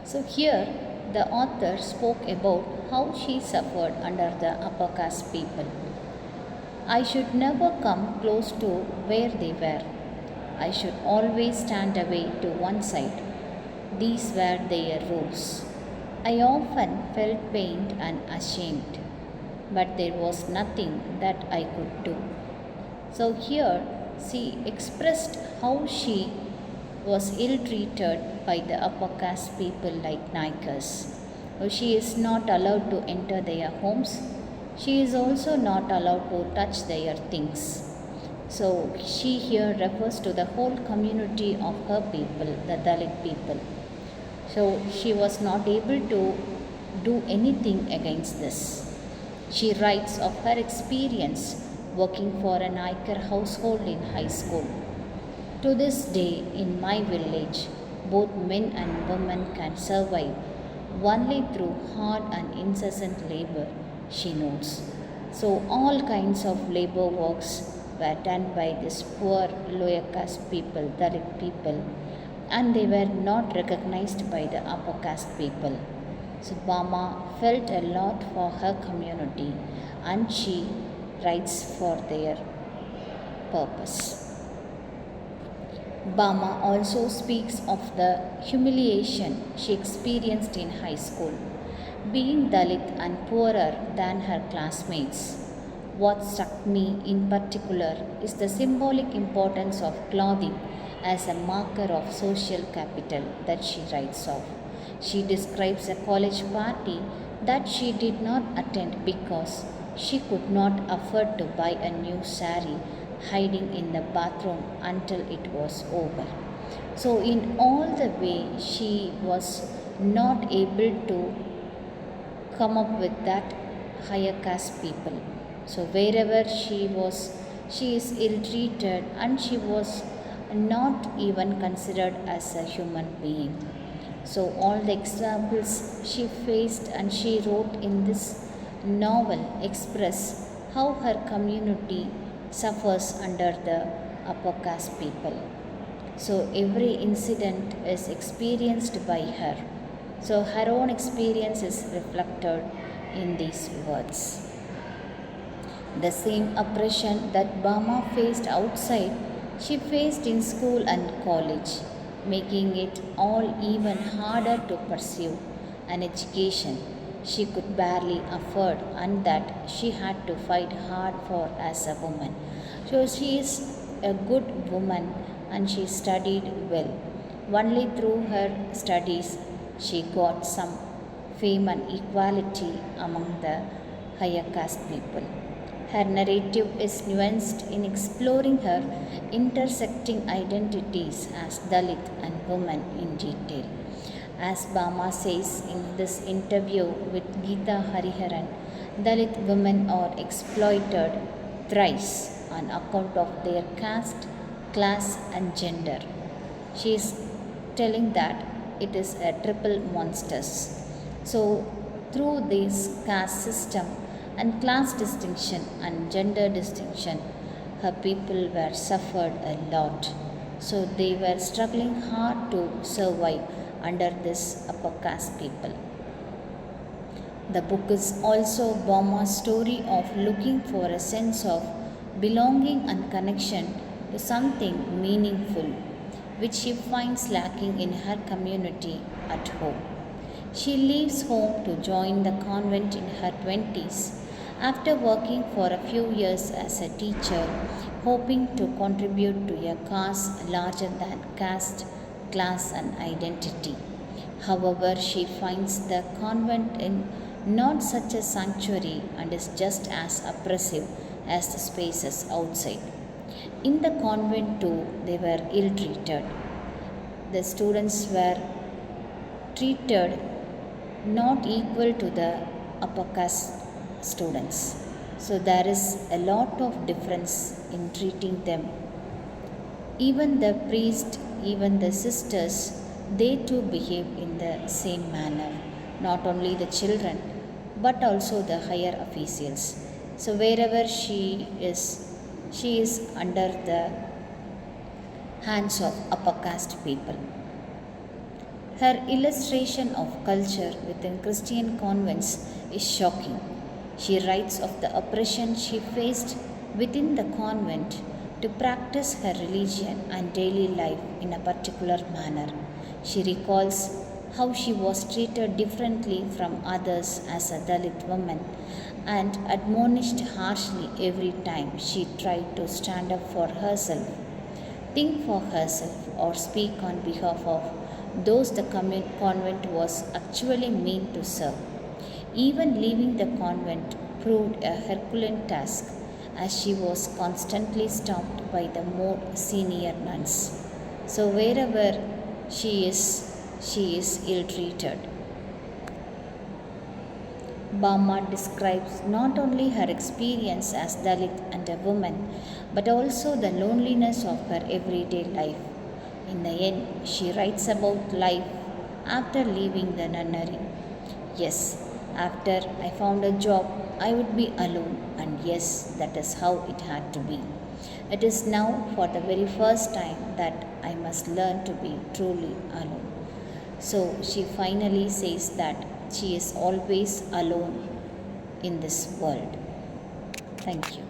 So here the author spoke about how she suffered under the upper caste people. I should never come close to where they were. I should always stand away to one side. These were their rules. I often felt pained and ashamed, but there was nothing that I could do. So here she expressed how she was ill treated by the upper caste people like Naikas. She is not allowed to enter their homes. She is also not allowed to touch their things. So she here refers to the whole community of her people, the Dalit people. So she was not able to do anything against this. She writes of her experience working for an Aikar household in high school. To this day, in my village, both men and women can survive only through hard and incessant labor, she notes. So, all kinds of labor works were done by these poor lower caste people, Dalit people, and they were not recognized by the upper caste people. So, Bama felt a lot for her community and she writes for their purpose. Bama also speaks of the humiliation she experienced in high school, being Dalit and poorer than her classmates. What struck me in particular is the symbolic importance of clothing as a marker of social capital that she writes of. She describes a college party that she did not attend because she could not afford to buy a new sari, hiding in the bathroom until it was over. So, in all the way, she was not able to come up with that higher caste people. So, wherever she was, she is ill treated and she was not even considered as a human being. So, all the examples she faced and she wrote in this novel express how her community suffers under the upper caste people. So every incident is experienced by her. So her own experience is reflected in these words. The same oppression that Bama faced outside, she faced in school and college, making it all even harder to pursue an education she could barely afford and that she had to fight hard for as a woman. So she is a good woman and she studied well. Only through her studies she got some fame and equality among the higher caste people. Her narrative is nuanced in exploring her intersecting identities as Dalit and woman in detail. As Bama says in this interview with Geeta Hariharan, Dalit women are exploited thrice on account of their caste, class, and gender. She is telling that it is a triple monsters. So, through this caste system and class distinction and gender distinction, her people were suffered a lot. So, they were struggling hard to survive under this upper caste people. The book is also Bama's story of looking for a sense of belonging and connection to something meaningful, which she finds lacking in her community at home. She leaves home to join the convent in her 20s after working for a few years as a teacher, hoping to contribute to a cause larger than caste, class, and identity. However, she finds the convent in not such a sanctuary and is just as oppressive as the spaces outside. In the convent, too, they were ill treated. The students were treated not equal to the upper caste students. So, there is a lot of difference in treating them. Even the priest, even the sisters, they too behave in the same manner. Not only the children, but also the higher officials. So wherever she is under the hands of upper caste people. Her illustration of culture within Christian convents is shocking. She writes of the oppression she faced within the convent to practice her religion and daily life in a particular manner. She recalls how she was treated differently from others as a Dalit woman and admonished harshly every time she tried to stand up for herself, think for herself, or speak on behalf of those the convent was actually meant to serve. Even leaving the convent proved a Herculean task, as she was constantly stopped by the more senior nuns. So wherever she is ill treated. Bama describes not only her experience as Dalit and a woman, but also the loneliness of her everyday life. In the end, she writes about life after leaving the nunnery. Yes, after I found a job, I would be alone, and yes, that is how it had to be. It is now for the very first time that I must learn to be truly alone. So she finally says that she is always alone in this world. Thank you.